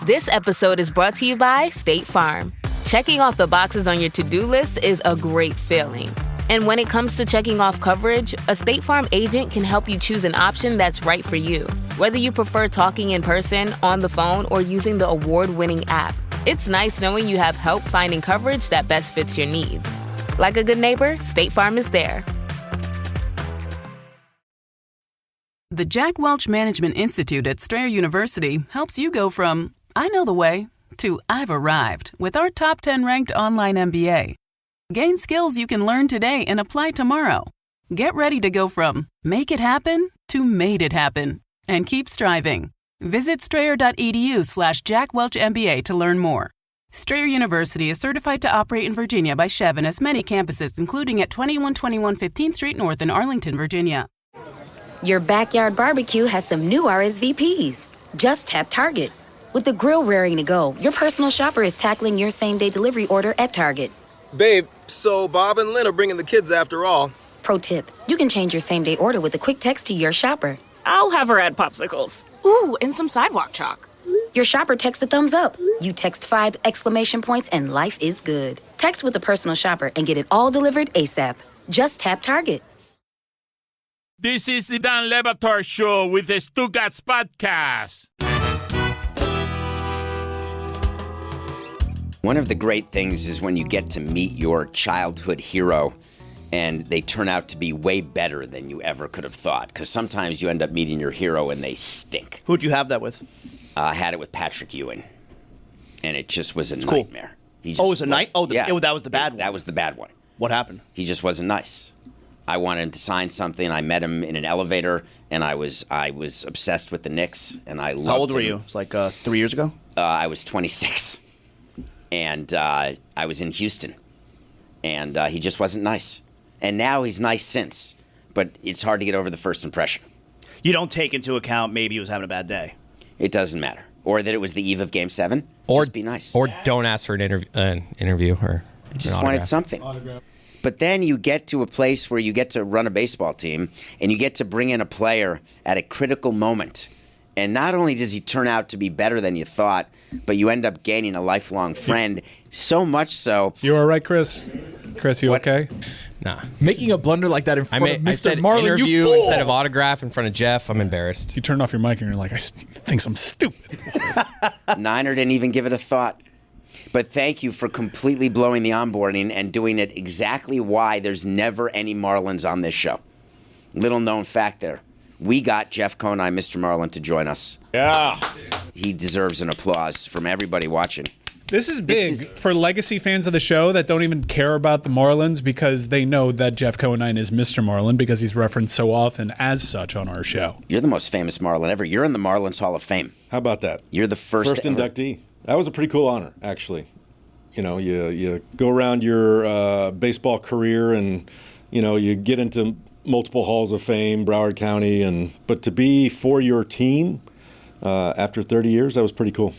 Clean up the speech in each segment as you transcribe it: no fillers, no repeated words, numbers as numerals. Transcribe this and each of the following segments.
This episode is brought to you by State Farm. Checking off the boxes on your to-do list is a great feeling. And when it comes to checking off coverage, a State Farm agent can help you choose an option that's right for you. Whether you prefer talking in person, on the phone, or using the award-winning app, it's nice knowing you have help finding coverage that best fits your needs. Like a good neighbor, State Farm is there. The Jack Welch Management Institute at Strayer University helps you go from, I know the way, to I've arrived with our top 10 ranked online MBA. Gain skills you can learn today and apply tomorrow. Get ready to go from make it happen to made it happen and keep striving. Visit strayer.edu/Jack Welch MBA to learn more. Strayer University is certified to operate in Virginia by Chev and has many campuses, including at 2121 15th Street North in Arlington, Virginia. Your backyard barbecue has some new RSVPs. Just tap Target. With the grill raring to go, your personal shopper is tackling your same-day delivery order at Target. Babe, so Bob and Lynn are bringing the kids after all. Pro tip, you can change your same-day order with a quick text to your shopper. I'll have her add popsicles. Ooh, and some sidewalk chalk. Your shopper texts a thumbs up. You text 5 exclamation points and life is good. Text with a personal shopper and get it all delivered ASAP. Just tap Target. This is the Dan Batard Show with the Stugotz podcast. One of the great things is when you get to meet your childhood hero and they turn out to be way better than you ever could have thought. Because sometimes you end up meeting your hero and they stink. Who'd you have that with? I had it with Patrick Ewing. And it just was a nightmare. It was a night? That was the bad one. That was the bad one. What happened? He just wasn't nice. I wanted him to sign something. I met him in an elevator, and I was obsessed with the Knicks, and I loved him. How old were you? It was like 3 years ago? I was 26, and I was in Houston, and he just wasn't nice. And now he's nice since, but it's hard to get over the first impression. You don't take into account maybe he was having a bad day. It doesn't matter. Or that it was the eve of Game 7. Or just be nice. Or don't ask for an interview or I just wanted something. Autograph. But then you get to a place where you get to run a baseball team and you get to bring in a player at a critical moment. And not only does he turn out to be better than you thought, but you end up gaining a lifelong friend. So much so. You all right, Chris? Chris, you okay? Nah. Making a blunder like that in front of Mr. I said Marlin, interview you fool! instead of autograph in front of Jeff. I'm embarrassed. You turned off your mic and you're like, I think I'm stupid. Niner didn't even give it a thought. But thank you for completely blowing the onboarding and doing it exactly why there's never any Marlins on this show. Little known fact there. We got Jeff Conine, Mr. Marlin, to join us. Yeah. He deserves an applause from everybody watching. This is big for legacy fans of the show that don't even care about the Marlins because they know that Jeff Conine is Mr. Marlin because he's referenced so often as such on our show. You're the most famous Marlin ever. You're in the Marlins Hall of Fame. How about that? You're the first inductee. That was a pretty cool honor, actually. You know, you go around your baseball career and, you know, you get into multiple halls of fame, Broward County, but to be for your team after 30 years, that was pretty cool.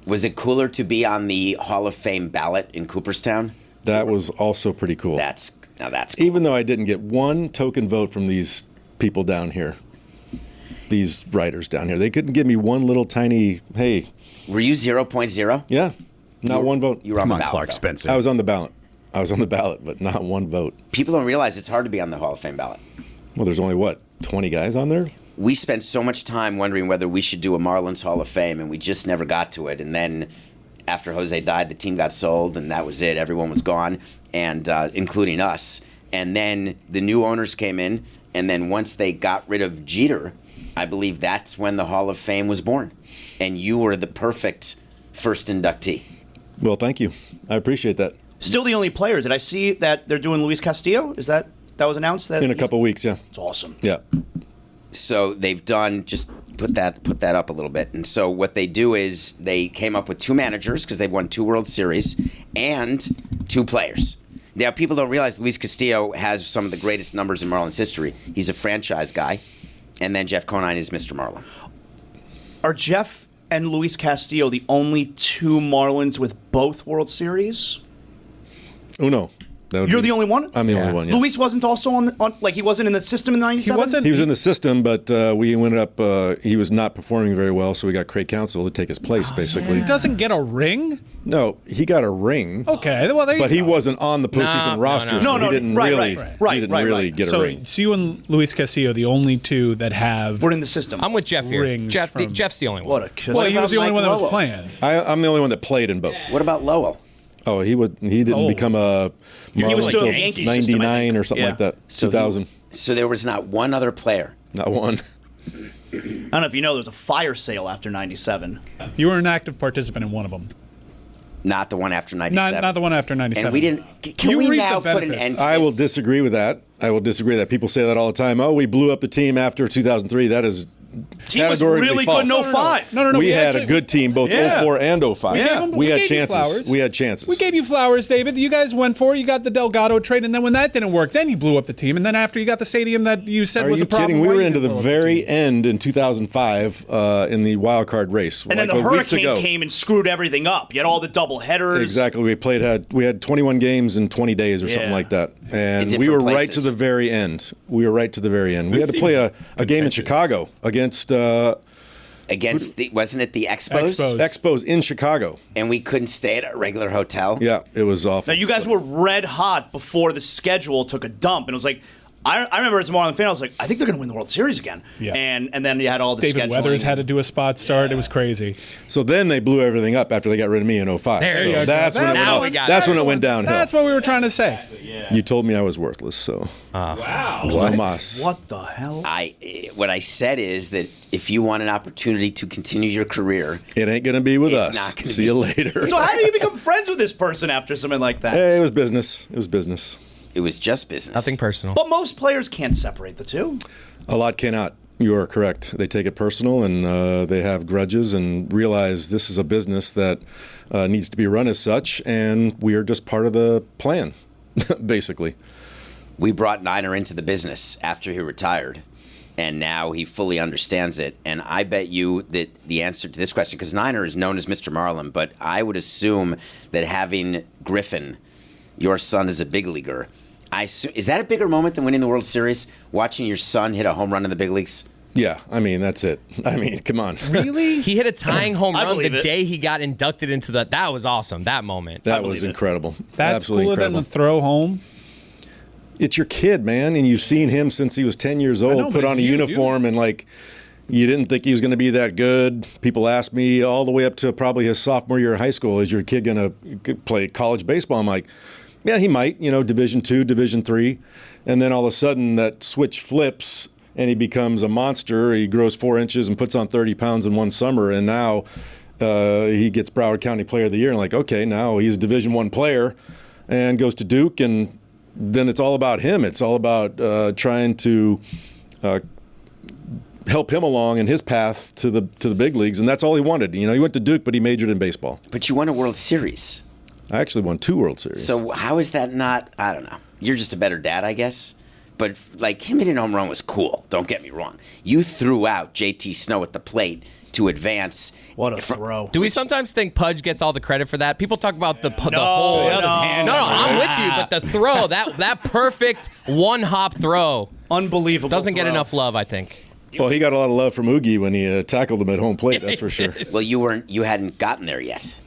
Was it cooler to be on the Hall of Fame ballot in Cooperstown? That was also pretty cool. That's cool. Even though I didn't get one token vote from these people down here, these writers down here. They couldn't give me one little tiny, hey. Were you 0.0? Yeah. Not one vote. You were on the ballot, Clark Spencer. I was on the ballot. But not one vote. People don't realize it's hard to be on the Hall of Fame ballot. Well, there's only, 20 guys on there? We spent so much time wondering whether we should do a Marlins Hall of Fame, and we just never got to it. And then after Jose died, the team got sold, and that was it. Everyone was gone, and including us. And then the new owners came in, and then once they got rid of Jeter, I believe that's when the Hall of Fame was born. And you were the perfect first inductee. Well, thank you. I appreciate that. Still the only player. Did I see that they're doing Luis Castillo? Is that was announced? In a couple weeks, yeah. It's awesome. Yeah. So they've done, just put that up a little bit. And so what they do is they came up with 2 managers because they've won 2 World Series and 2 players. Now, people don't realize Luis Castillo has some of the greatest numbers in Marlins history. He's a franchise guy. And then Jeff Conine is Mr. Marlin. Are Jeff and Luis Castillo the only 2 Marlins with both World Series? Uno. You're the only one? I'm the only one, yeah. Luis wasn't also on like he wasn't in the system in '97? He was in the system, but we ended up, he was not performing very well, so we got Craig Counsell to take his place, basically. He doesn't get a ring? No, he got a ring. Okay, well, there you But go. he wasn't on the postseason roster, so he didn't really get a ring. So you and Luis Castillo, the only two that have... We're in the system. I'm with Jeff here. Rings Jeff's the only one. Well, he was the only one that was playing. I'm the only one that played in both. What about Lowell? Oh, he didn't become a He was still in the Yankee system, 99 or something like that. 2000. So there was not one other player. Not one. I don't know if you know, there was a fire sale after '97. You were an active participant in one of them. Not the one after 97. Not the one after 97. And we didn't. Can we now put an end to I will this? disagree with that. People say that all the time. Oh, we blew up the team after 2003. That is Team was categorically really false. good in 05. No. We had a good team both 04 and 05. We had chances. We had chances. We gave you flowers, David. You guys went for it. You got the Delgado trade, and then when that didn't work, then you blew up the team. And then after you got the stadium that you said was a problem. Are you kidding? We why were you into didn't the blow up very end in 2005 in the wild card race. And then the hurricane came and screwed everything up. You had all the double headers. Exactly. We had 21 games in 20 days or something like that. And we were right to the very end. We had to play a game in Chicago against wasn't it the Expos? Expos in Chicago. And we couldn't stay at a regular hotel? Yeah, it was awful. Now, you guys were red hot before the schedule took a dump. And it was like, I remember as a Marlin fan, I was like, I think they're going to win the World Series again. Yeah. And then you had all the David scheduling. Weathers had to do a spot start. It was crazy. So then they blew everything up after they got rid of me in 05. There you go. That's when it went downhill. That's what we were trying to say. You told me I was worthless, so. Wow. What the hell? What I said is that if you want an opportunity to continue your career, it ain't going to be with us. Not See you later. So how do you become friends with this person after something like that? Hey, it was business. It was business. It was just business. Nothing personal. But most players can't separate the two. A lot cannot. You are correct. They take it personal and they have grudges and realize this is a business that needs to be run as such, and we are just part of the plan, basically. We brought Niner into the business after he retired, and now he fully understands it. And I bet you that the answer to this question, because Niner is known as Mr. Marlin, but I would assume that having Griffin, your son, is a big leaguer. Is that a bigger moment than winning the World Series? Watching your son hit a home run in the big leagues? Yeah, I mean, that's it. I mean, come on. Really? He hit a tying home run the day he got inducted into the... That was awesome, that moment. That was incredible. That's absolutely cooler incredible. than the throw home? It's your kid, man, and you've seen him since he was 10 years old, put on a uniform, and like... You didn't think he was going to be that good. People asked me all the way up to probably his sophomore year of high school, is your kid going to play college baseball? I'm like, yeah, he might, Division II, Division III. And then all of a sudden that switch flips and he becomes a monster. He grows 4 inches and puts on 30 pounds in one summer. And now he gets Broward County Player of the Year. And like, okay, now he's a Division I player and goes to Duke. And then it's all about him. It's all about trying to help him along in his path to the big leagues, and that's all he wanted. He went to Duke, but he majored in baseball. But you won a World Series. I actually won 2 World Series. So how is that not? I don't know. You're just a better dad, I guess. But like him hitting a home run was cool. Don't get me wrong. You threw out JT Snow at the plate to advance. What a throw! Do we sometimes think Pudge gets all the credit for that? People talk about the whole. No, I'm with you. But the throw, that perfect one-hop throw, unbelievable. Doesn't get throw. enough love, I think. Well, he got a lot of love from Oogie when he tackled him at home plate. That's for sure. Well, you hadn't gotten there yet.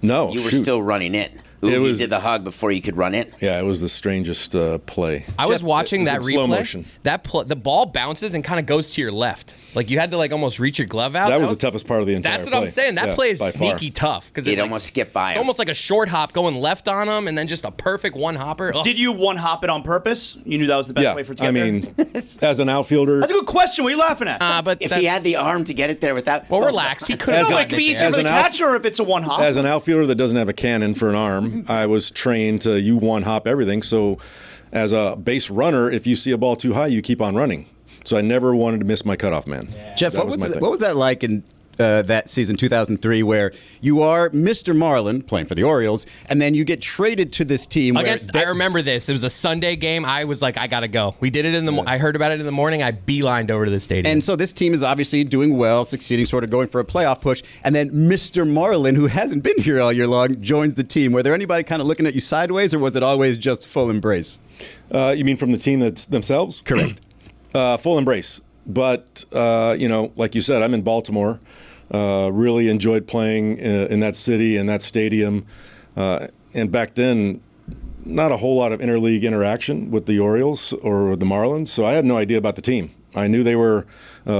No, you were still running in. Oogie did the hug before you could run in. Yeah, it was the strangest play. I was watching that replay. Slow motion. The ball bounces and kind of goes to your left. Like you had to almost reach your glove out. That was the toughest part of the entire That's what play. I'm saying. That play is sneaky tough because it almost skipped by him. It's almost like a short hop going left on him and then just a perfect one hopper. Ugh. Did you one hop it on purpose? You knew that was the best way for it to get there? As an outfielder, that's a good question. What are you laughing at? But if he had the arm to get it there without, relax. He could have. No, it could be easier for the catcher if it's a one hop. As an outfielder that doesn't have a cannon for an arm, I was trained to you one hop everything. So, as a base runner, if you see a ball too high, you keep on running. So I never wanted to miss my cutoff man. Jeff, what was that like in that season 2003, where you are Mr. Marlin playing for the Orioles, and then you get traded to this team. I remember this. It was a Sunday game. I was like, I gotta go. We did it I heard about it in the morning. I beelined over to the stadium. And so this team is obviously doing well, succeeding, sort of going for a playoff push. And then Mr. Marlin, who hasn't been here all year long, joins the team. Were there anybody kind of looking at you sideways, or was it always just full embrace? You mean from the team themselves? Correct. Full embrace. But, like you said, I'm in Baltimore. Really enjoyed playing in that city and that stadium. And back then, not a whole lot of interleague interaction with the Orioles or the Marlins. So I had no idea about the team. I knew they were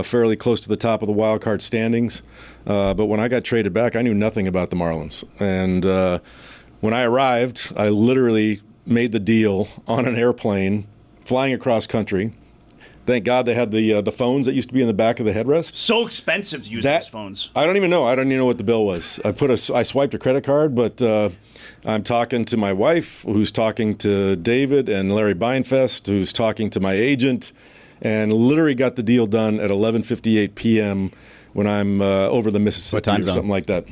fairly close to the top of the wild card standings. But when I got traded back, I knew nothing about the Marlins. And when I arrived, I literally made the deal on an airplane flying across country. Thank God they had the phones that used to be in the back of the headrest. So expensive to use those phones. I don't even know. I don't even know what the bill was. I swiped a credit card, but I'm talking to my wife, who's talking to David and Larry Beinfest, who's talking to my agent, and literally got the deal done at 11:58 p.m. when I'm over the Mississippi or something like that.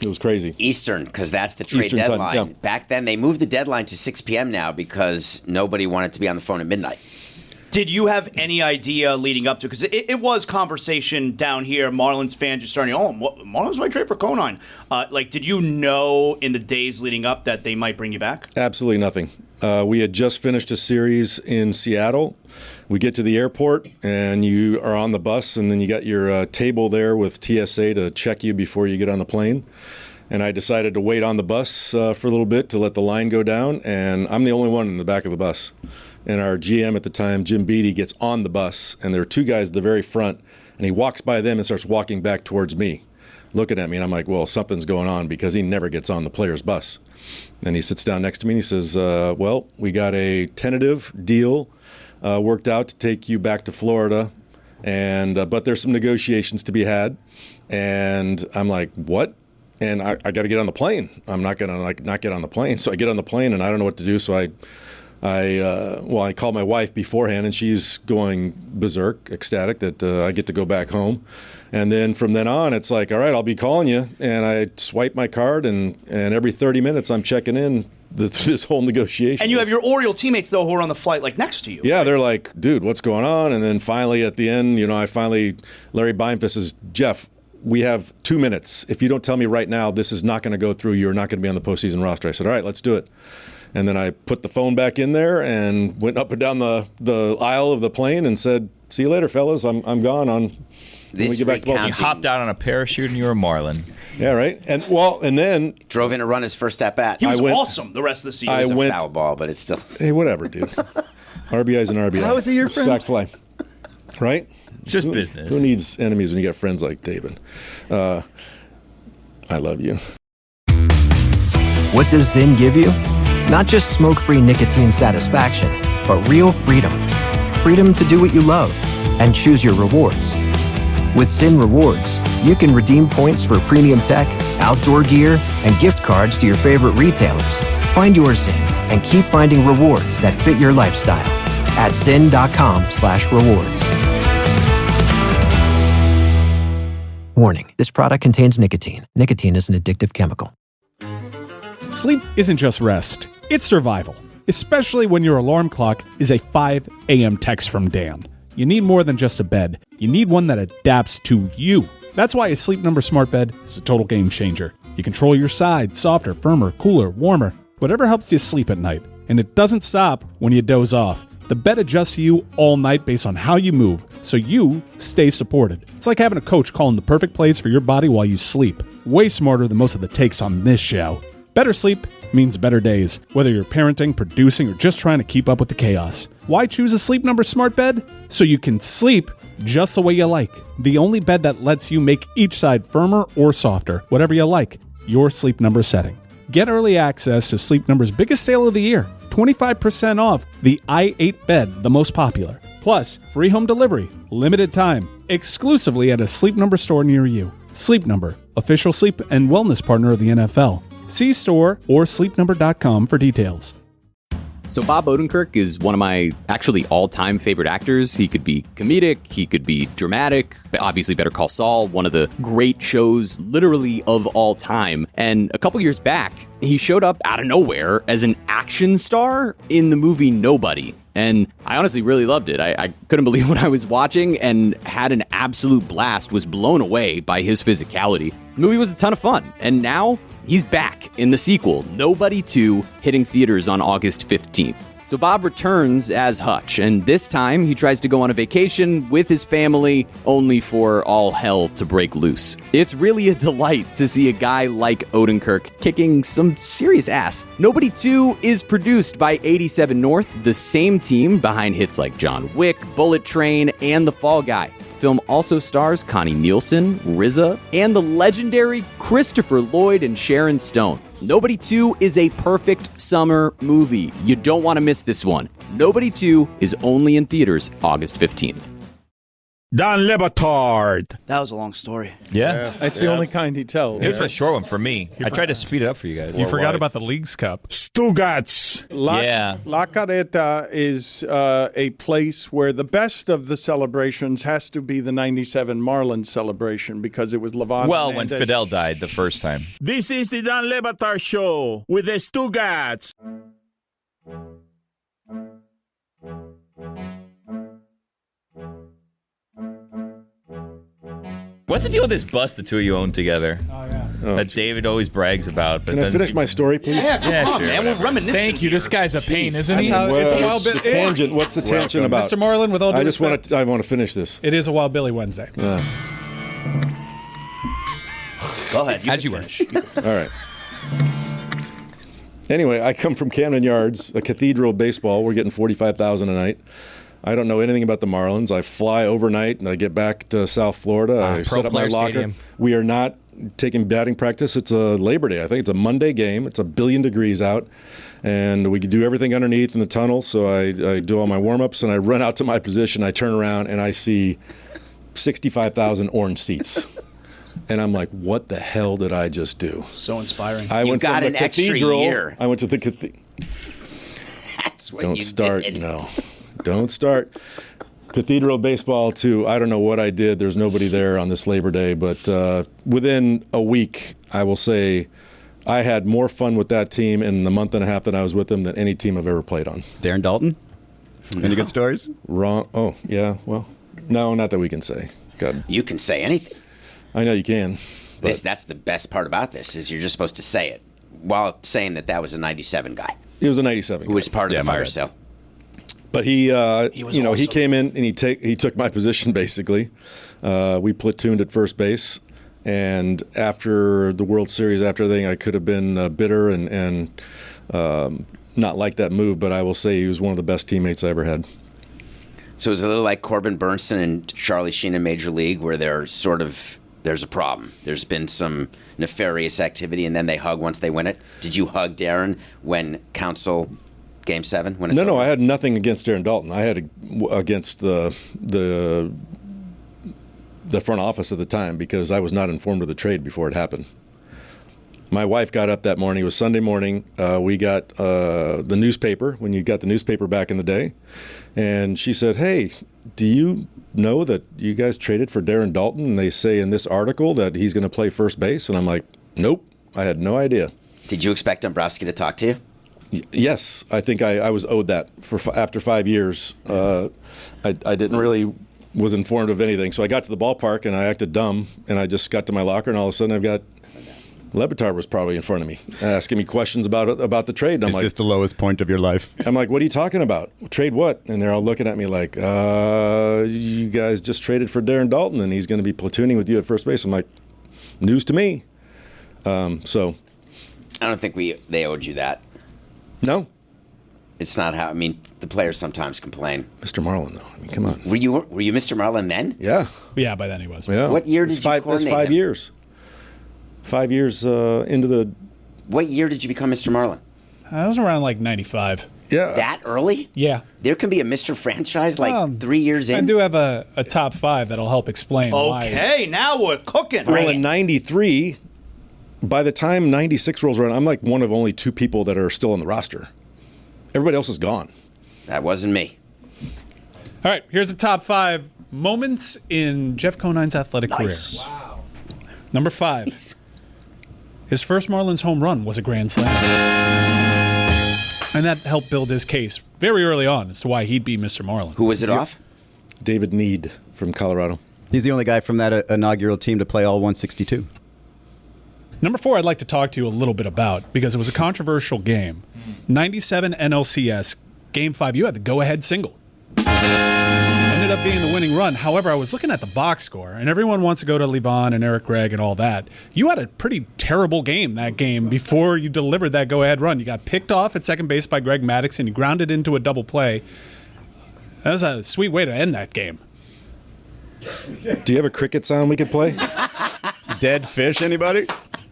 It was crazy. Eastern, because that's the trade Eastern deadline. time, yeah. Back then, they moved the deadline to 6 p.m. now because nobody wanted to be on the phone at midnight. Did you have any idea leading up to it? Because it was conversation down here. Marlins fans are starting, Marlins might trade for Conine. Did you know in the days leading up that they might bring you back? Absolutely nothing. We had just finished a series in Seattle. We get to the airport, and you are on the bus, and then you got your table there with TSA to check you before you get on the plane. And I decided to wait on the bus for a little bit to let the line go down, and I'm the only one in the back of the bus. And our GM at the time, Jim Beattie, gets on the bus, and there are two guys at the very front, and he walks by them and starts walking back towards me, looking at me, and I'm like, well, something's going on, because he never gets on the player's bus. And he sits down next to me, and he says, well, we got a tentative deal worked out to take you back to Florida, and but there's some negotiations to be had. And I'm like, what? And I got to get on the plane. I'm not going to not get on the plane. So I get on the plane, and I don't know what to do, so I called my wife beforehand, and she's going berserk, ecstatic that I get to go back home. And then from then on, it's like, all right, I'll be calling you. And I swipe my card, and every 30 minutes I'm checking in this whole negotiation. And you have your Oriole teammates, though, who are on the flight next to you. Yeah, right? They're like, dude, what's going on? And then finally at the end, Larry Beinfest says, Jeff, we have 2 minutes. If you don't tell me right now, this is not going to go through. You're not going to be on the postseason roster. I said, all right, let's do it. And then I put the phone back in there and went up and down the aisle of the plane and said, see you later, fellas. I'm gone on when we get back to Baltimore. You hopped out on a parachute and you were Marlin. Yeah, right. And then drove in to run his first at bat. He was awesome the rest of the season. It was a foul ball, but it's still. Hey, whatever, dude. RBI's an RBI. How is he your friend? Sack fly. Right? It's just business. Who needs enemies when you got friends like David? I love you. What does Zyn give you? Not just smoke-free nicotine satisfaction, but real freedom. Freedom to do what you love and choose your rewards. With Zyn Rewards, you can redeem points for premium tech, outdoor gear, and gift cards to your favorite retailers. Find your Zyn and keep finding rewards that fit your lifestyle at zyn.com/rewards. Warning, this product contains nicotine. Nicotine is an addictive chemical. Sleep isn't just rest, it's survival. Especially when your alarm clock is a 5 a.m. text from Dan. You need more than just a bed. You need one that adapts to you. That's why a Sleep Number smart bed is a total game changer. You control your side, softer, firmer, cooler, warmer, whatever helps you sleep at night. And it doesn't stop when you doze off. The bed adjusts you all night based on how you move, so you stay supported. It's like having a coach calling the perfect plays for your body while you sleep. Way smarter than most of the takes on this show. Better sleep means better days, whether you're parenting, producing, or just trying to keep up with the chaos. Why choose a Sleep Number smart bed? So you can sleep just the way you like. The only bed that lets you make each side firmer or softer, whatever you like, your Sleep Number setting. Get early access to Sleep Number's biggest sale of the year, 25% off the i8 bed, the most popular. Plus, free home delivery, limited time, exclusively at a Sleep Number store near you. Sleep Number, official sleep and wellness partner of the NFL. See store or sleepnumber.com for details. So Bob Odenkirk is one of my actually all-time favorite actors. He could be comedic, he could be dramatic, obviously Better Call Saul, one of the great shows literally of all time. And a couple years back, he showed up out of nowhere as an action star in the movie Nobody. And I honestly really loved it. I couldn't believe what I was watching and had an absolute blast, was blown away by his physicality. The movie was a ton of fun. And now he's back in the sequel, Nobody 2, hitting theaters on August 15th. So Bob returns as Hutch, and this time he tries to go on a vacation with his family, only for all hell to break loose. It's really a delight to see a guy like Odenkirk kicking some serious ass. Nobody 2 is produced by 87 North, the same team behind hits like John Wick, Bullet Train, and The Fall Guy. The film also stars Connie Nielsen, RZA, and the legendary Christopher Lloyd and Sharon Stone. Nobody 2 is a perfect summer movie. You don't want to miss this one. Nobody 2 is only in theaters August 15th. Don Batard. That was a long story. Yeah. It's the only kind he tells. It was a short one for me. I tried to speed it up for you guys. You forgot about the Leagues Cup. Stugotz. La Carreta is a place where the best of the celebrations has to be the 97 Marlin celebration because it was Levon Well, when Hernandez. Fidel died the first time. This is the Don Batard Show with the Stugotz. What's the deal with this bus the two of you own together? Oh, yeah. That David always brags about. But Can I finish my story, please? Yeah, Come on, sure. man. We're reminiscing. Thank you. This guy's a pain, isn't he? It's a wild the bit. tangent. What's the tangent about? Mr. Marlin, with all due I just respect, I want to finish this. it is a Wild Billy Wednesday. Go ahead. As you were. All right. Anyway, I come from Camden Yards, a cathedral of baseball. We're getting $45,000 a night. I don't know anything about the Marlins. I fly overnight and I get back to South Florida. I set up my Player locker. Stadium. We are not taking batting practice. It's a Labor Day. I think it's a Monday game. It's 1 billion degrees out. And we can do everything underneath in the tunnel. So I do all my warm-ups and I run out to my position. I turn around and I see 65,000 orange seats. And I'm like, what the hell did I just do? So inspiring. I went got from an the extra cathedral. year. I went to the cathedral. That's what Don't you start. did. No. Don't start. Cathedral baseball to I don't know what I did. There's nobody there on this Labor Day, but within a week, I will say I had more fun with that team in the month and a half that I was with them than any team I've ever played on. Darren Dalton? Any good stories? Wrong. Oh, yeah. Well, no, not that we can say. God. You can say anything. I know you can. But That's the best part about this is you're just supposed to say it while saying that was a 97 guy. He was a 97 who was part of the fire bad. sale. But he was he awesome. came in and he took my position basically. We platooned at first base, and after the World Series, after everything, I could have been bitter and not like that move. But I will say he was one of the best teammates I ever had. So it's a little like Corbin Burnson and Charlie Sheen in Major League, where there's a problem. There's been some nefarious activity, and then they hug once they win it. Did you hug Darren when Council Game 7? When it's No, over? I had nothing against Darren Dalton. I had against the front office at the time because I was not informed of the trade before it happened. My wife got up that morning. It was Sunday morning. We got the newspaper, when you got the newspaper back in the day. And she said, hey, do you know that you guys traded for Darren Dalton? And they say in this article that he's going to play first base. And I'm like, nope, I had no idea. Did you expect Dombrowski to talk to you? Yes, I think I was owed that. After 5 years, I didn't really was informed of anything. So I got to the ballpark and I acted dumb. And I just got to my locker and all of a sudden I've got Batard was probably in front of me, asking me questions about the trade. And I'm Is like, this the lowest point of your life? I'm like, what are you talking about? Trade what? And they're all looking at me like, you guys just traded for Darren Dalton, and he's going to be platooning with you at first base. I'm like, news to me. So, I don't think they owed you that. No. It's not how. I mean, the players sometimes complain. Mr. Marlin, though. I mean, come on. Were you Mr. Marlin then? Yeah. Yeah, by then he was. Yeah. What year did you That's coordinate 5 him? years. 5 years into the. What year did you become Mr. Marlin? That was around like 95. Yeah. That early? Yeah. There can be a Mr. Franchise like 3 years in? I do have a top 5 that'll help explain why. Okay, now we're cooking. Well, in 93, by the time 96 rolls around, I'm like one of only 2 people that are still on the roster. Everybody else is gone. That wasn't me. All right, here's the top 5 moments in Jeff Conine's athletic career. Wow. Number 5. His first Marlins home run was a grand slam. And that helped build his case very early on as to why he'd be Mr. Marlin. Who was it off? David Need from Colorado. He's the only guy from that inaugural team to play all 162. Number 4, I'd like to talk to you a little bit about because it was a controversial game. 97 NLCS, Game 5, you had the go-ahead single. Ended up being the winning run. However, I was looking at the box score, and everyone wants to go to Levon and Eric Gregg and all that. You had a pretty terrible game that game before you delivered that go-ahead run. You got picked off at second base by Greg Maddux, and you grounded into a double play. That was a sweet way to end that game. Do you have a cricket sound we could play? Dead fish, anybody?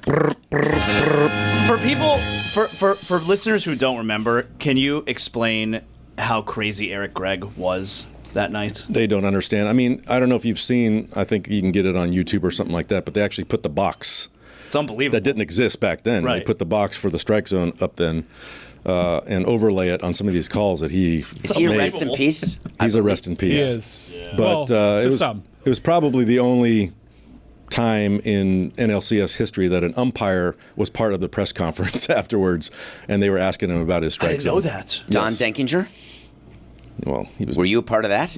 For people, for listeners who don't remember, can you explain how crazy Eric Gregg was that night? They don't understand. I mean, I don't know if you've seen, I think you can get it on YouTube or something like that, but they actually put the box. It's unbelievable. That didn't exist back then. Right. They put the box for the strike zone up then and overlay it on some of these calls that he Is he a made. rest in peace? He's a rest in peace. He is. Yeah. But Well, it was probably the only time in NLCS history that an umpire was part of the press conference afterwards, and they were asking him about his strike I didn't zone. know that. Don Yes. Denkinger? Well, he was. Were you a part of that?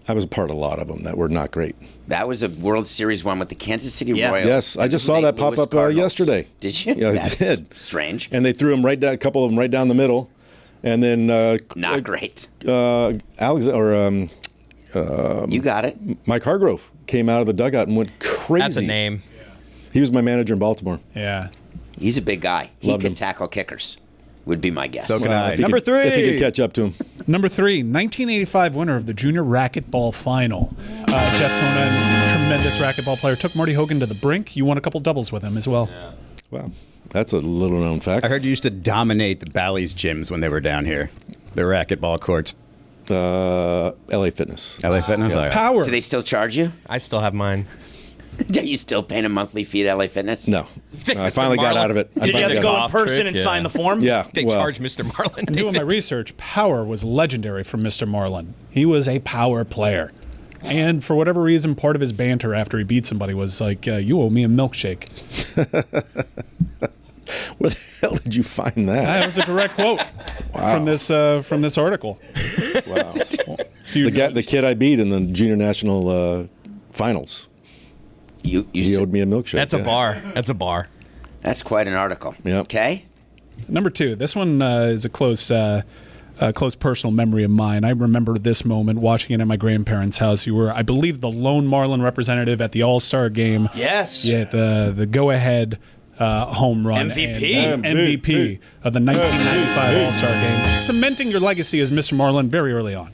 I was a part of a lot of them that were not great. That was a World Series one with the Kansas City Royals. Yes, I just saw that pop up yesterday. Did you? Yeah, That's I did. Strange. And they threw him right down, a couple of them right down the middle, and then not great. Alex or you got it. Mike Hargrove came out of the dugout and went crazy. That's a name. He was my manager in Baltimore. Yeah, he's a big guy. He Loved can him. tackle kickers. Would be my guess. So can I. If he Number could- 3. If he could catch up to him. Number 3, 1985 winner of the Junior Racquetball Final. Jeff Conine, tremendous racquetball player, took Marty Hogan to the brink. You won a couple doubles with him as well. Yeah. Wow, that's a little known fact. I heard you used to dominate the Bally's gyms when they were down here, the racquetball courts. LA Fitness. LA Fitness? Yeah. Oh, yeah. Power. Do they still charge you? I still have mine. Are you still paying a monthly fee to LA Fitness? No. I finally got out of it. Did you have to go in person and sign the form? Yeah. They charge Mr. Marlin. Doing my research, Power was legendary for Mr. Marlin. He was a power player. And for whatever reason, part of his banter after he beat somebody was like, you owe me a milkshake. Where the hell did you find that? That was a direct quote from this article. Wow. The kid I beat in the junior national finals. He owed me a milkshake. That's a bar. That's a bar. That's quite an article. Yep. Okay. Number 2, this one is a close personal memory of mine. I remember this moment watching it at my grandparents' house. You were, I believe, the lone Marlin representative at the All-Star game. Yes. Yeah, the go-ahead home run. MVP. And, MVP of the 1995 All-Star game. Cementing your legacy as Mr. Marlin very early on.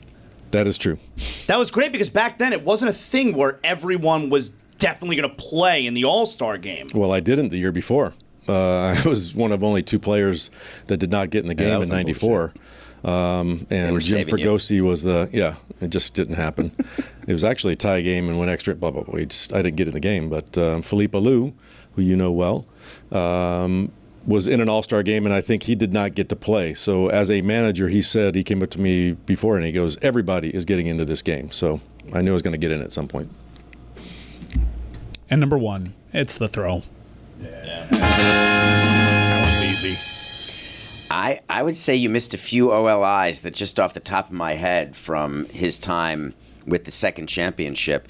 That is true. That was great because back then it wasn't a thing where everyone was definitely going to play in the All-Star game. Well, I didn't the year before. I was one of only 2 players that did not get in the game in '94. And Jim Fregosi was it just didn't happen. It was actually a tie game and went extra, blah, blah, blah. I didn't get in the game. But Philippe Alou, who you know well, was in an All-Star game, and I think he did not get to play. So as a manager, he said, he came up to me before, and he goes, everybody is getting into this game. So I knew I was going to get in at some point. And number 1, it's the throw. Yeah. That one's easy. I would say you missed a few OLIs that just off the top of my head from his time with the second championship.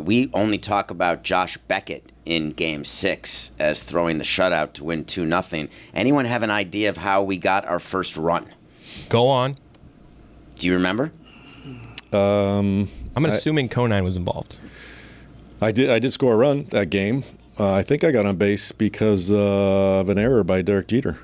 We only talk about Josh Beckett in Game 6 as throwing the shutout to win 2-0. Anyone have an idea of how we got our first run? Go on. Do you remember? I'm assuming Conine was involved. I did score a run that game. I think I got on base because of an error by Derek Jeter.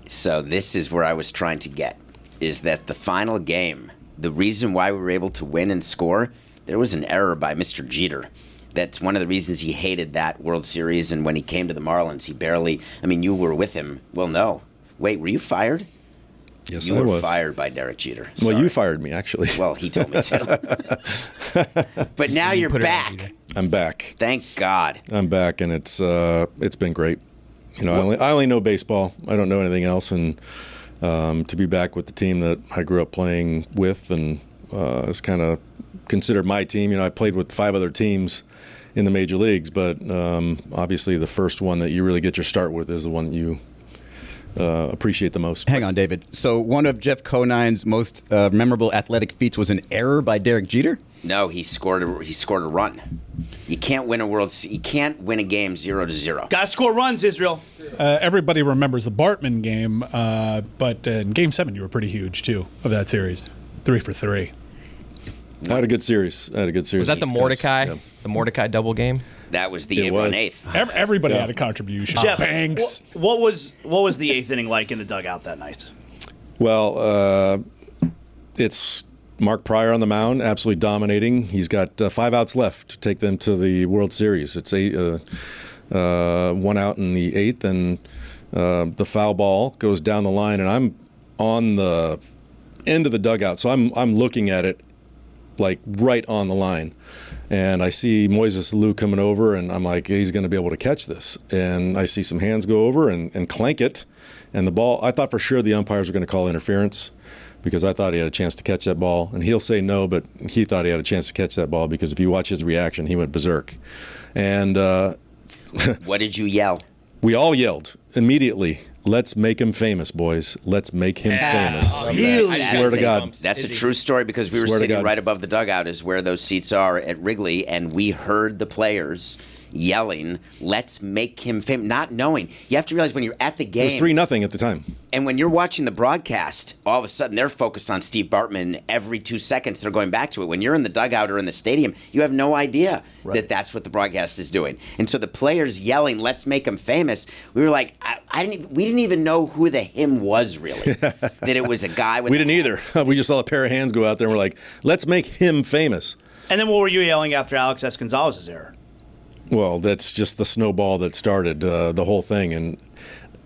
So this is where I was trying to get, is that the final game, the reason why we were able to win and score, there was an error by Mr. Jeter. That's one of the reasons he hated that World Series, and when he came to the Marlins, he barely, you were with him. Well, no. Wait, were you fired? Yes, you I were was. fired by Derek Jeter. Well, you fired me, actually. Well, he told me to. But now you're back. I'm back. Thank God. I'm back, and it's been great. I only know baseball. I don't know anything else, and to be back with the team that I grew up playing with, and it's kind of considered my team. I played with 5 other teams in the major leagues, but obviously the first one that you really get your start with is the one that you appreciate the most. Hang on, David. So one of Jeff Conine's most memorable athletic feats was an error by Derek Jeter? No, he scored a run. You can't win you can't win a game 0-0. Gotta score runs, Israel. Everybody remembers the Bartman game, but in Game 7 you were pretty huge, too, of that series. 3 for 3. I had a good series. Was that the Mordecai? Yeah. The Mordecai double game? That was the 8-1-8. Everybody had a contribution. Jeff, Banks. What was the 8th inning like in the dugout that night? Well, it's Mark Pryor on the mound, absolutely dominating. He's got 5 outs left to take them to the World Series. It's 1 out in the 8th, and the foul ball goes down the line, and I'm on the end of the dugout, so I'm looking at it like right on the line. And I see Moises Alou coming over, and I'm like, he's going to be able to catch this. And I see some hands go over and clank it. And the ball, I thought for sure the umpires were going to call interference because I thought he had a chance to catch that ball. And he'll say no, but he thought he had a chance to catch that ball because if you watch his reaction, he went berserk. And what did you yell? We all yelled immediately. Let's make him famous, boys. Let's make him famous. I swear to God. That's a true story because we were sitting right above the dugout is where those seats are at Wrigley, and we heard the players yelling, let's make him famous, not knowing. You have to realize when you're at the game. It was 3-0 at the time. And when you're watching the broadcast, all of a sudden they're focused on Steve Bartman. Every 2 seconds they're going back to it. When you're in the dugout or in the stadium, you have no idea that that's what the broadcast is doing. And so the players yelling, let's make him famous, we were like, we didn't even know who the him was really. That it was a guy with We didn't either. We just saw a pair of hands go out there and we're like, let's make him famous. And then what were you yelling after Alex S. Gonzalez's error? Well, that's just the snowball that started the whole thing. And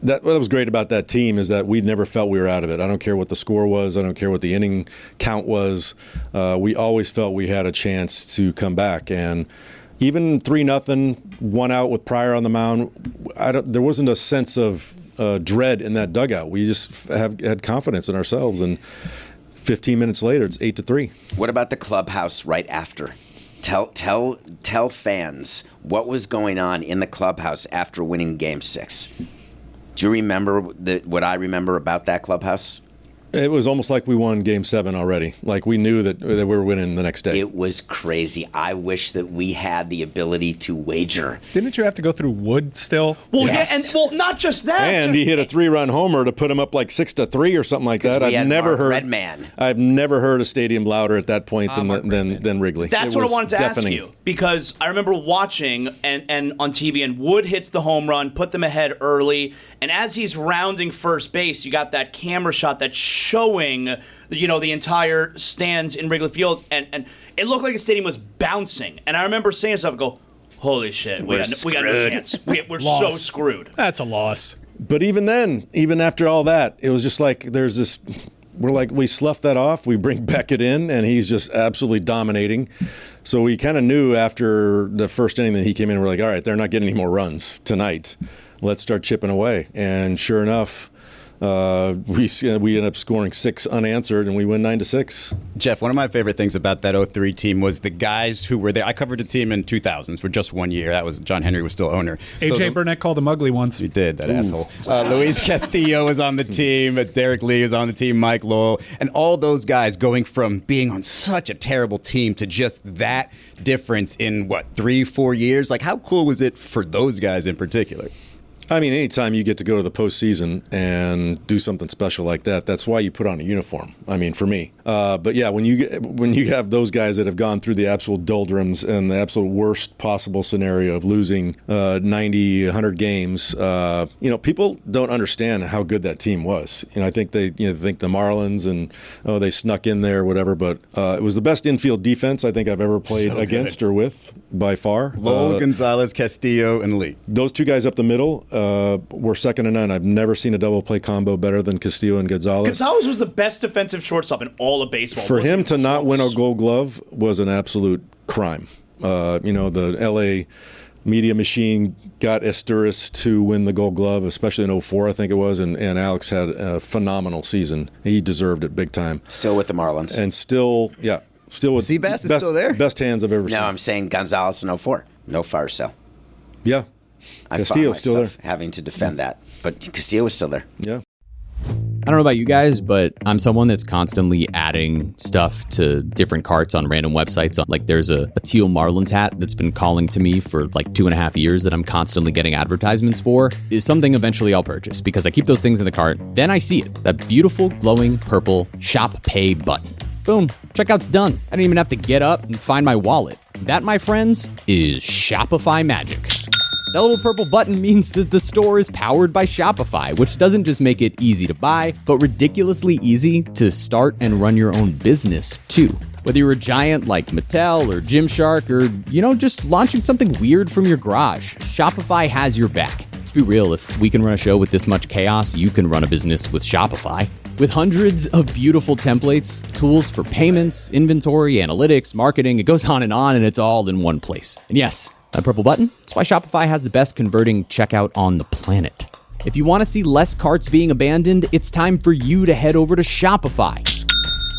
what was great about that team is that we never felt we were out of it. I don't care what the score was. I don't care what the inning count was. We always felt we had a chance to come back. And even 3-0, 1 out with Pryor on the mound, there wasn't a sense of dread in that dugout. We just had confidence in ourselves. And 15 minutes later, it's 8-3. What about the clubhouse right after? Tell fans what was going on in the clubhouse after winning Game 6. Do you remember what I remember about that clubhouse? It was almost like we won Game 7 already. Like we knew that we were winning the next day. It was crazy. I wish that we had the ability to wager. Didn't you have to go through wood still? Well, yes. Yeah, and not just that. And he hit a 3-run homer to put him up like 6-3 or something like that. I've never heard a stadium louder at that point than Wrigley. That's what I wanted to ask you, because I remember watching and on TV, and Wood hits the home run, put them ahead early, and as he's rounding first base, you got that camera shot that's showing, the entire stands in Wrigley Field, and it looked like the stadium was bouncing. And I remember saying to myself, "Go, holy shit, we got no chance. We're so screwed." That's a loss. But even then, even after all that, it was just like there's this. We slough that off. We bring Beckett in, and he's just absolutely dominating. So we kind of knew after the first inning that he came in, we're like, all right, they're not getting any more runs tonight. Let's start chipping away. And sure enough, we ended up scoring 6 unanswered, and we win 9-6. Jeff, one of my favorite things about that 03 team was the guys who were there. I covered the team in 2000s for just 1 year. That was John Henry was still owner. AJ Burnett called him ugly once. He did, that asshole. Luis Castillo was on the team. Derek Lee was on the team. Mike Lowell. And all those guys going from being on such a terrible team to just that difference in, 3-4 years? Like, how cool was it for those guys in particular? I mean, anytime you get to go to the postseason and do something special like that, that's why you put on a uniform. I mean, for me. But yeah, when you have those guys that have gone through the absolute doldrums and the absolute worst possible scenario of losing 90, 100 games, people don't understand how good that team was. I think they think the Marlins and they snuck in there or whatever, but it was the best infield defense I think I've ever played against or with by far. Lowell, Gonzalez, Castillo, and Lee. Those 2 guys up the middle. We're second to none. I've never seen a double play combo better than Castillo and Gonzalez. Gonzalez was the best defensive shortstop in all of baseball. For him to not win a Gold Glove was an absolute crime. The L.A. Media Machine got Esturis to win the Gold Glove, especially in 04, I think it was, and Alex had a phenomenal season. He deserved it big time. Still with the Marlins. And still with Seabass is still there? Best hands I've ever seen. No, I'm saying Gonzalez in 04. No fire sale. Yeah. I Castillo's still there. Having to defend that. But Castillo was still there. Yeah. I don't know about you guys, but I'm someone that's constantly adding stuff to different carts on random websites. Like there's a teal Marlins hat that's been calling to me for like 2.5 years that I'm constantly getting advertisements for. Is something eventually I'll purchase because I keep those things in the cart. Then I see it, that beautiful glowing purple shop pay button. Boom, checkout's done. I don't even have to get up and find my wallet. That, my friends, is Shopify magic. That little purple button means that the store is powered by Shopify, which doesn't just make it easy to buy, but ridiculously easy to start and run your own business too. Whether you're a giant like Mattel or Gymshark or, just launching something weird from your garage, Shopify has your back. Let's be real, if we can run a show with this much chaos, you can run a business with Shopify. With hundreds of beautiful templates, tools for payments, inventory, analytics, marketing, it goes on, and it's all in one place. And yes, that purple button, that's why Shopify has the best converting checkout on the planet. If you want to see less carts being abandoned, it's time for you to head over to Shopify.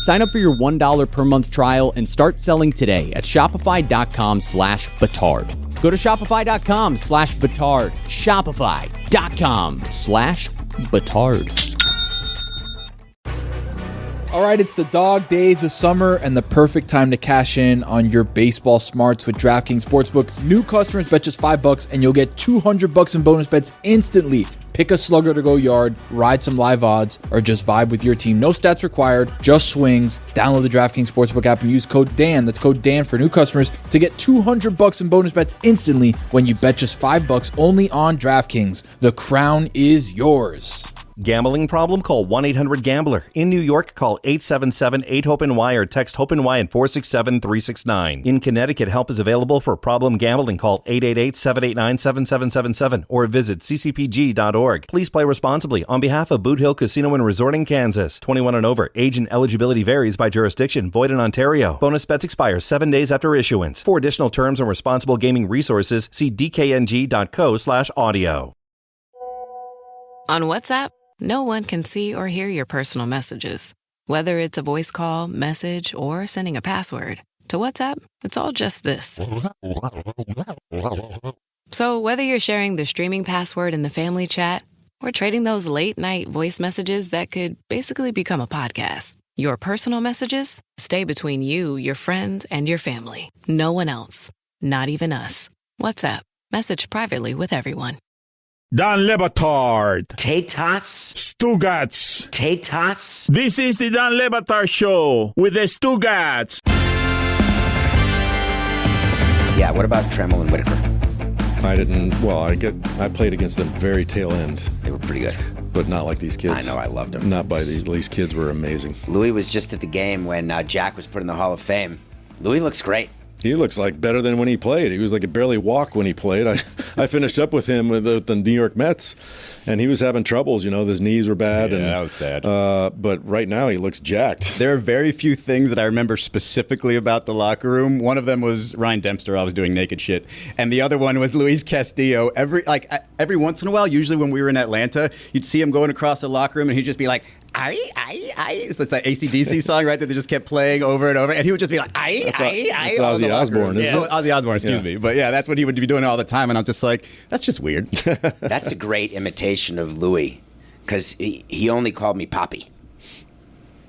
Sign up for your $1 per month trial and start selling today at shopify.com/Batard. Go to shopify.com/Batard. Shopify.com/Batard. All right, it's the dog days of summer and the perfect time to cash in on your baseball smarts with DraftKings Sportsbook. New customers bet just $5 and you'll get $200 in bonus bets instantly. Pick a slugger to go yard, ride some live odds, or just vibe with your team. No stats required, just swings. Download the DraftKings Sportsbook app and use code DAN. That's code DAN for new customers to get $200 in bonus bets instantly when you bet just $5 only on DraftKings. The crown is yours. Gambling problem? Call 1-800-GAMBLER. In New York, call 877-8-HOPE-NY or text HOPE-NY at 467-369. In Connecticut, help is available for problem gambling. Call 888-789-7777 or visit ccpg.org. Please play responsibly on behalf of Boot Hill Casino and Resort in Kansas. 21 and over. Age and eligibility varies by jurisdiction. Void in Ontario. Bonus bets expire 7 days after issuance. For additional terms and responsible gaming resources, see dkng.co/audio. On WhatsApp, no one can see or hear your personal messages. Whether it's a voice call, message, or sending a password. To WhatsApp, it's all just this. So whether you're sharing the streaming password in the family chat or trading those late-night voice messages that could basically become a podcast, your personal messages stay between you, your friends, and your family. No one else. Not even us. WhatsApp. Message privately with everyone. Dan Le Batard. Tatas. Stugotz. Tatas. This is the Dan Le Batard Show with the Stugotz. Yeah, what about Trammell and Whitaker? I played against them very tail end. They were pretty good. But not like these kids. I know, I loved them. Not by these kids were amazing. Louis was just at the game when Jack was put in the Hall of Fame. Louis looks great. He looks like better than when he played. He was like a barely walk when he played. I finished up with him with the New York Mets, and he was having troubles. His knees were bad. Yeah, that was sad. But right now he looks jacked. There are very few things that I remember specifically about the locker room. One of them was Ryan Dempster. I was doing naked shit, and the other one was Luis Castillo. Every once in a while, usually when we were in Atlanta, you'd see him going across the locker room, and he'd just be like, "I." It's like the AC/DC song, right? That they just kept playing over and over, and he would just be like, "I." It's Ozzy Osbourne, isn't it? Ozzy Osbourne, excuse me. But yeah, that's what he would be doing all the time, and I'm just like, that's just weird. That's a great imitation of Louis, because he only called me Poppy.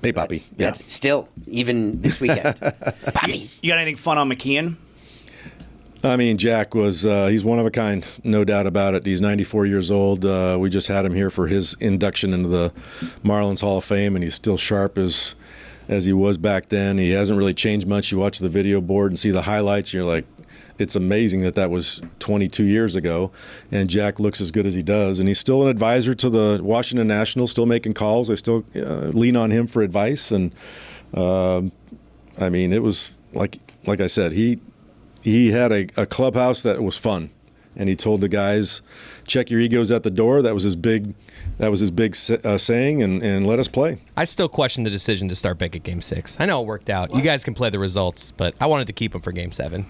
Hey, Poppy. That's still, even this weekend. Poppy. You got anything fun on McKeon? I mean, Jack was, he's one of a kind, no doubt about it. He's 94 years old. We just had him here for his induction into the Marlins Hall of Fame, and he's still sharp as he was back then. He hasn't really changed much. You watch the video board and see the highlights, and you're like, it's amazing that was 22 years ago, and Jack looks as good as he does. And he's still an advisor to the Washington Nationals, still making calls. They still lean on him for advice. And, I mean, it was, like I said, he had a clubhouse that was fun, and he told the guys, check your egos at the door. That was his big saying, and let us play. I still question the decision to start Beck at Game 6. I know it worked out. You guys can play the results, but I wanted to keep him for Game 7.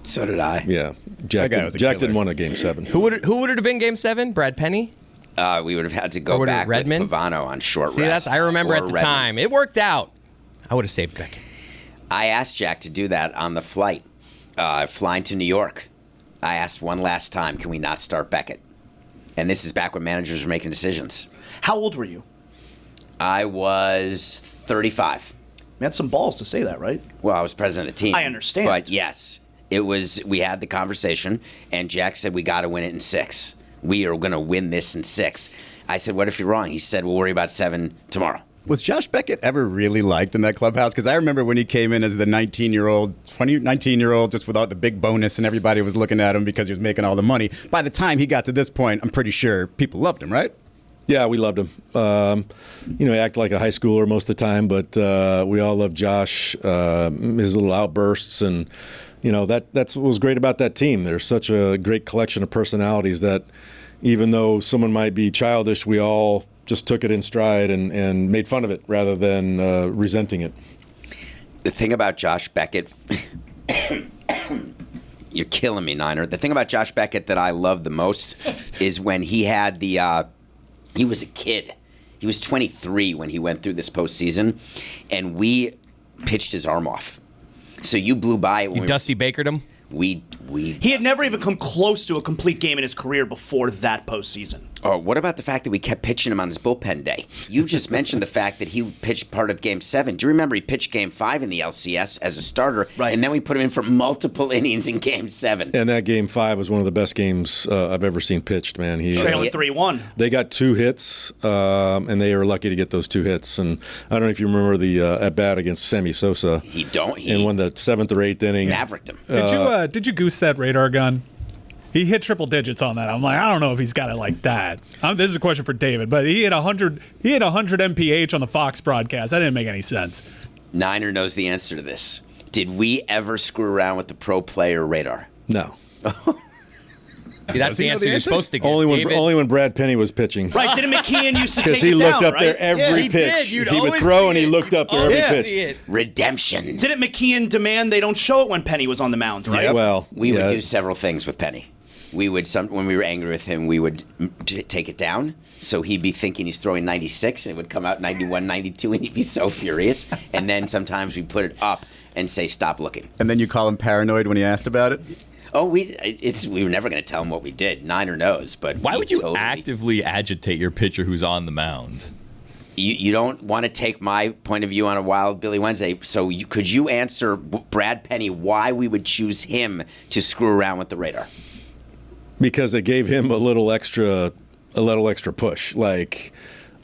So did I. Yeah, Jack didn't want a Game 7. Who would it have been Game 7? Brad Penny? We would have had to go back with Pavano on short rest. I remember or at the Redmond. time. It worked out. I would have saved Beckett. I asked Jack to do that on the flight, flying to New York. I asked one last time, can we not start Beckett? And this is back when managers were making decisions. How old were you? I was 35. You had some balls to say that, right? Well, I was president of the team. I understand. But yes, we had the conversation, and Jack said, we got to win it in 6. We are going to win this in 6. I said, what if you're wrong? He said, we'll worry about 7 tomorrow. Was Josh Beckett ever really liked in that clubhouse? Because I remember when he came in as the 19-year-old, just without the big bonus, and everybody was looking at him because he was making all the money. By the time he got to this point, I'm pretty sure people loved him, right? Yeah, we loved him. He acted like a high schooler most of the time, but we all loved Josh, his little outbursts, and that's what was great about that team. There's such a great collection of personalities that even though someone might be childish, we all just took it in stride and made fun of it rather than resenting it. The thing about Josh Beckett, you're killing me, Niner. The thing about Josh Beckett that I love the most is when he had he was a kid. He was 23 when he went through this postseason, and we pitched his arm off. So you blew by it. You Dusty Bakered him? He had never even come close to a complete game in his career before that postseason. Oh, what about the fact that we kept pitching him on his bullpen day? You just mentioned the fact that he pitched part of Game 7. Do you remember he pitched Game 5 in the LCS as a starter, right? And then we put him in for multiple innings in Game 7. And that Game 5 was one of the best games I've ever seen pitched, man. Trailing 3-1. They got 2 hits, and they were lucky to get those 2 hits. And I don't know if you remember the at-bat against Sammy Sosa. He in one the 7th or 8th inning. Mavericked him. Did you goose that radar gun? He hit triple digits on that. I'm like, I don't know if he's got it like that. This is a question for David, but he hit 100 mph on the Fox broadcast. That didn't make any sense. Niner knows the answer to this. Did we ever screw around with the pro player radar? No. That's the answer you're supposed to get. Only when Brad Penny was pitching. Right, didn't McKeon used to take it down, because he looked up right? there every pitch. He would throw and he looked up there every pitch. Redemption. Didn't McKeon demand they don't show it when Penny was on the mound, right? Yeah, well, we would do several things with Penny. We would when we were angry with him, we would take it down. So he'd be thinking he's throwing 96, and it would come out 91, 92, and he'd be so furious. And then sometimes we put it up and say, "Stop looking." And then you call him paranoid when he asked about it. Oh, we were never going to tell him what we did. Niner knows, but why would you actively agitate your pitcher who's on the mound? You don't want to take my point of view on a Wild Billy Wednesday. So could you answer Brad Penny why we would choose him to screw around with the radar? Because it gave him a little extra push. Like,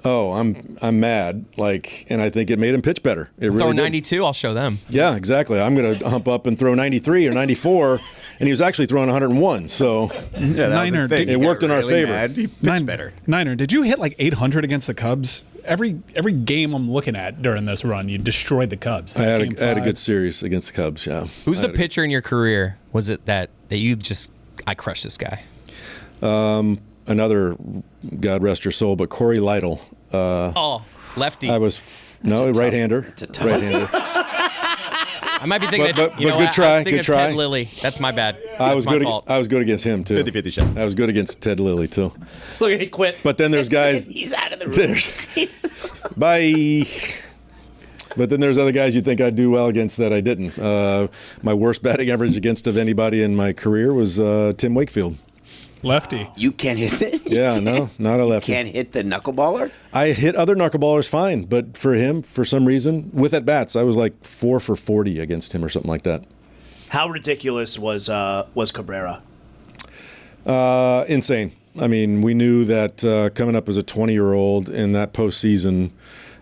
oh, I'm mad. Like, and I think it made him pitch better. It really throw did. 92, I'll show them. Yeah, exactly. I'm going to hump up and throw 93 or 94, and he was actually throwing 101. So Niner, it worked in our favor. He pitched better. Niner, did you hit like 800 against the Cubs? Every game I'm looking at during this run, you destroyed the Cubs. I had a good series against the Cubs. Yeah. Who's the pitcher in your career? Was it that you just I crushed this guy? Another, God rest her soul, but Corey Lytle. Lefty. I was right-hander. It's a tough. Right-hander. I might be thinking. But good try. Good try. Ted Lilly. That's my bad. I was my good. fault. I was good against him too. 50-50 shot. I was good against Ted Lilly too. Look, he quit. But then there's guys. He's out of the room. Bye. But then there's other guys you think I'd do well against that I didn't. My worst batting average against of anybody in my career was Tim Wakefield. Lefty. You can't hit it? Yeah, no, not a lefty. You can't hit the knuckleballer? I hit other knuckleballers fine, but for him, for some reason, with at-bats, I was like 4 for 40 against him or something like that. How ridiculous was Cabrera? Insane. I mean, we knew that coming up as a 20-year-old in that postseason,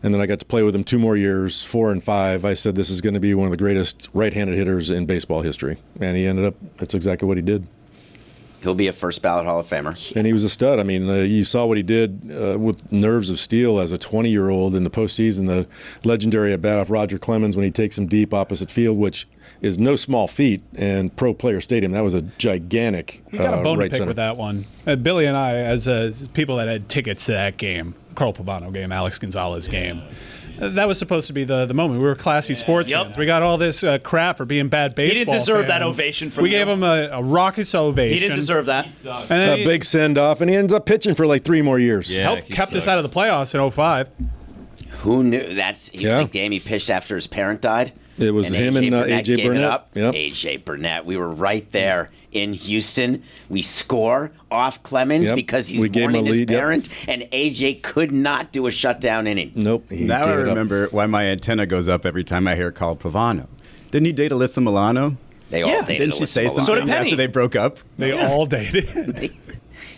and then I got to play with him 2 more years, 4 and 5. I said this is going to be one of the greatest right-handed hitters in baseball history. And he ended up, that's exactly what he did. He'll be a first ballot Hall of Famer. And he was a stud. I mean, you saw what he did with nerves of steel as a 20-year-old in the postseason. The legendary at bat off Roger Clemens when he takes him deep opposite field, which is no small feat. And Pro Player Stadium, that was a gigantic You got a bone right to pick center. with that one. Billy and I, as people that had tickets to that game, Carl Pavano game, Alex Gonzalez game, That was supposed to be the moment. We were classy sports fans. We got all this crap for being bad baseball. He didn't deserve fans. that ovation from We gave him a raucous ovation. He didn't deserve that. And then A big send off, and he ends up pitching for like 3 more years. Kept us out of the playoffs in 05. Who knew? Like Damie pitched after his parent died. It was him and A.J. gave Burnett. It up. Yep. A.J. Burnett. We were right there in Houston. We score off Clemens because he's mourning his parent, and A.J. could not do a shutdown inning. Nope. Now I remember why my antenna goes up every time I hear Carl Pavano. Didn't he date Alyssa Milano? They all dated Didn't she Alyssa say Milano. something after they broke up? They all dated.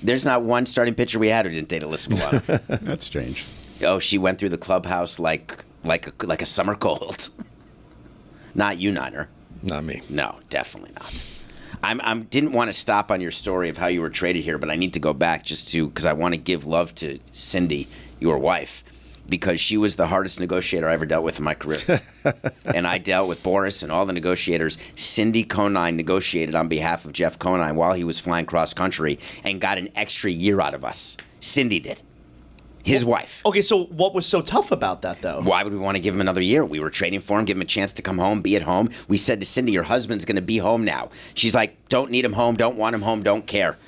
There's not one starting pitcher we had who didn't date Alyssa Milano. That's strange. Oh, she went through the clubhouse like a summer cold. Not you, Niner. Not me. No, definitely not. I didn't want to stop on your story of how you were traded here, but I need to go back because I want to give love to Cindy, your wife, because she was the hardest negotiator I ever dealt with in my career. And I dealt with Boris and all the negotiators. Cindy Conine negotiated on behalf of Jeff Conine while he was flying cross country and got an extra year out of us. Cindy did. His wife. Okay, so what was so tough about that, though? Why would we want to give him another year? We were trading for him, give him a chance to come home, be at home. We said to Cindy, your husband's going to be home now. She's like, don't need him home, don't want him home, don't care.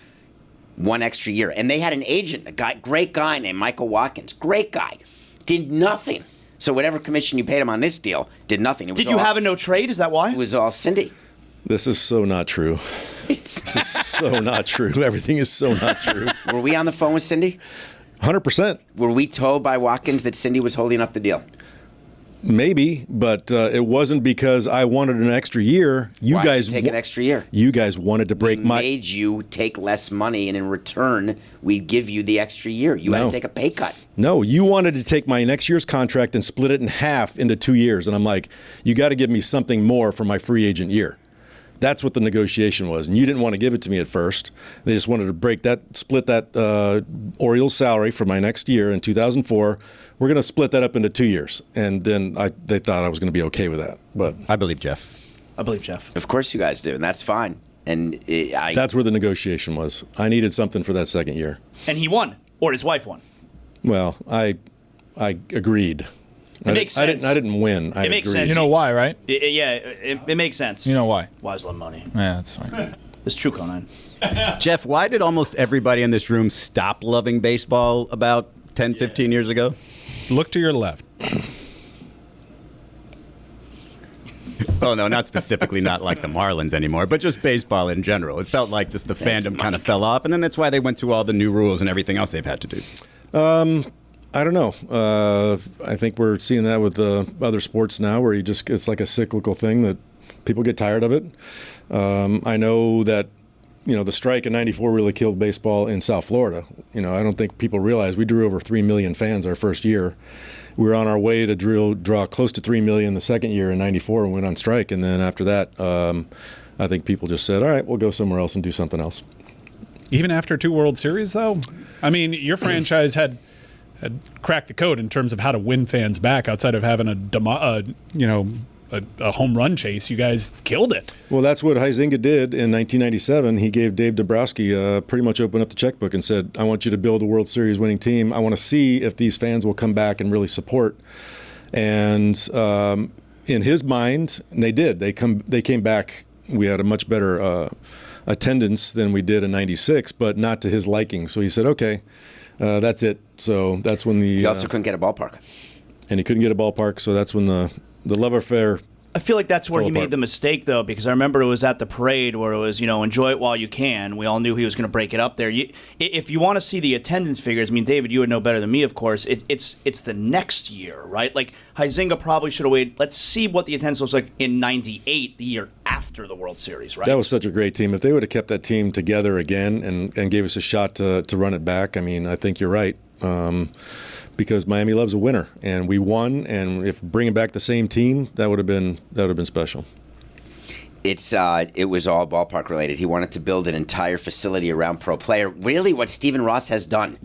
1 extra year. And they had an agent, great guy named Michael Watkins. Great guy. Did nothing. So whatever commission you paid him on this deal, did nothing. Did you have a no trade? Is that why? It was all Cindy. This is so not true. This is so not true. Everything is so not true. Were we on the phone with Cindy? 100%. Were we told by Watkins that Cindy was holding up the deal? Maybe, but it wasn't because I wanted an extra year. You Why guys did you take an extra year? You guys wanted to break we made you take less money, and in return, we'd give you the extra year. You had to take a pay cut. No, you wanted to take my next year's contract and split it in half into 2 years. And I'm like, you got to give me something more for my free agent year. That's what the negotiation was. And you didn't want to give it to me at first. They just wanted to split that Orioles salary for my next year in 2004. We're going to split that up into 2 years. And then they thought I was going to be okay with that. But I believe Jeff. Of course you guys do, and that's fine. And that's where the negotiation was. I needed something for that second year. And he won, or his wife won. Well, I agreed. It makes sense. I didn't win. It makes sense. You know why, right? It makes sense. You know why? Wives love money. Yeah, that's fine. It's true, Conine. Jeff, why did almost everybody in this room stop loving baseball about 10, 15 years ago? Look to your left. Oh, no, not specifically not like the Marlins anymore, but just baseball in general. It felt like just the fandom kind of fell off, and then that's why they went to all the new rules and everything else they've had to do. I don't know. I think we're seeing that with other sports now where it's like a cyclical thing that people get tired of it. I know that, the strike in '94 really killed baseball in South Florida. I don't think people realize we drew over 3 million fans our first year. We were on our way to draw close to 3 million the second year in '94 and went on strike. And then after that, I think people just said, all right, we'll go somewhere else and do something else. Even after 2 World Series, though? I mean, your franchise had cracked the code in terms of how to win fans back outside of having a home run chase. You guys killed it. Well, that's what Huizinga did in 1997. He gave Dave Dombrowski pretty much opened up the checkbook and said, I want you to build a World Series winning team. I want to see if these fans will come back and really support. And in his mind, they did. They came back. We had a much better attendance than we did in '96, but not to his liking. So he said, okay, that's it. So that's when He also couldn't get a ballpark. And he couldn't get a ballpark, so that's when the love affair. I feel like that's where he made the mistake, though, because I remember it was at the parade where it was, enjoy it while you can. We all knew he was going to break it up there. If you want to see the attendance figures, David, you would know better than me, of course. It's the next year, right? Like, Huizinga probably should have waited. Let's see what the attendance looks like in '98, the year after the World Series, right? That was such a great team. If they would have kept that team together again and gave us a shot to run it back, I think you're right. Because Miami loves a winner, and we won. And if bringing back the same team, that would have been special. It was all ballpark related. He wanted to build an entire facility around pro player. Really, what Stephen Ross has done.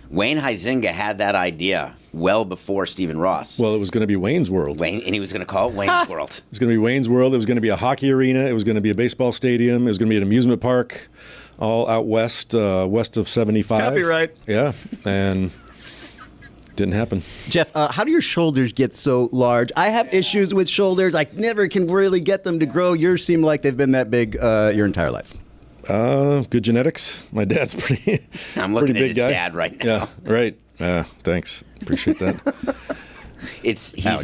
Wayne Huizinga had that idea well before Stephen Ross. Well, it was going to be Wayne's World. And he was going to call it Wayne's World. It was going to be Wayne's World. It was going to be a hockey arena. It was going to be a baseball stadium. It was going to be an amusement park, all out west of 75. Copyright. Yeah, and Didn't happen. Jeff, how do your shoulders get so large? I have issues with shoulders. I never can really get them to grow. Yours seem like they've been that big your entire life. Good genetics. My dad's pretty. I'm looking pretty at big his guy. dad right now. Yeah, right. Thanks. Appreciate that.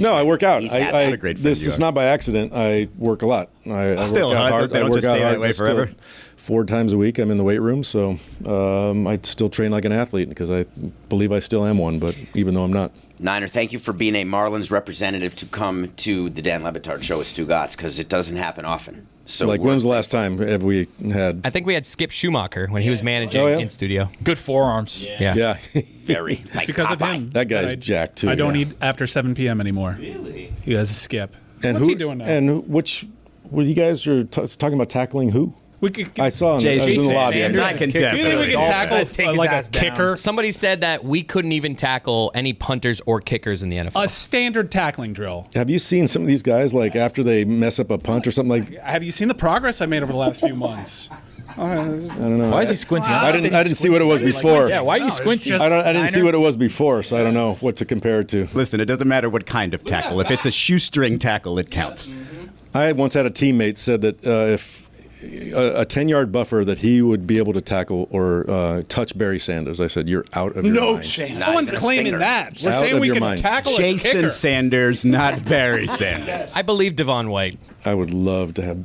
No, I work out. He's had a great friend this you is are. not by accident. I work a lot. I Still, work out huh? hard. They don't I work just out stay that hard. way Still, forever? 4 times a week, I'm in the weight room, so I still train like an athlete because I believe I still am one. But even though I'm not. Niner, thank you for being a Marlins representative to come to the Dan Le Batard show with Stugotz, because it doesn't happen often. So Like, when's the last time have we had? I think we had Skip Schumacher when he was managing in studio. Good forearms. Yeah. Very. Like because of him. That guy's jacked too. I don't yeah. eat after 7 p.m. anymore. Really? He has a skip. And What's who, he doing now? And well, you guys are talking about tackling who? I saw him. I was in the lobby. I can Do you think we can tackle like a kicker? Somebody said that we couldn't even tackle any punters or kickers in the NFL. A standard tackling drill. Have you seen some of these guys, like, after they mess up a punt or something like? Have you seen the progress I made over the last few months? I don't know. Why is he squinting? I didn't see what it was before. Yeah, why are you squinting? I didn't see what it was before, so I don't know what to compare it to. Listen, it doesn't matter what kind of tackle. If it's a shoestring tackle, it counts. I once had a teammate said that if a 10-yard buffer that he would be able to tackle or touch Barry Sanders. I said, you're out of your mind. Shame. No one's claiming that. We're Out saying of we your can mind. tackle a Jason kicker. Sanders, not Barry Sanders. I believe Devon White. I would love to have,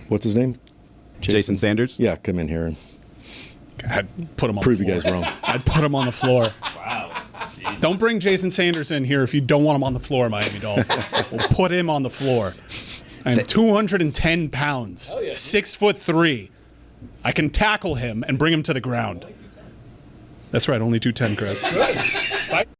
what's his name? Jason Sanders? Yeah, come in here and I'd put him on prove the you floor. guys wrong. I'd put him on the floor. Wow. Don't bring Jason Sanders in here if you don't want him on the floor, Miami Dolphins. We'll put him on the floor. I'm 210 pounds, 6'3". I can tackle him and bring him to the ground. That's right, only 210, Chris.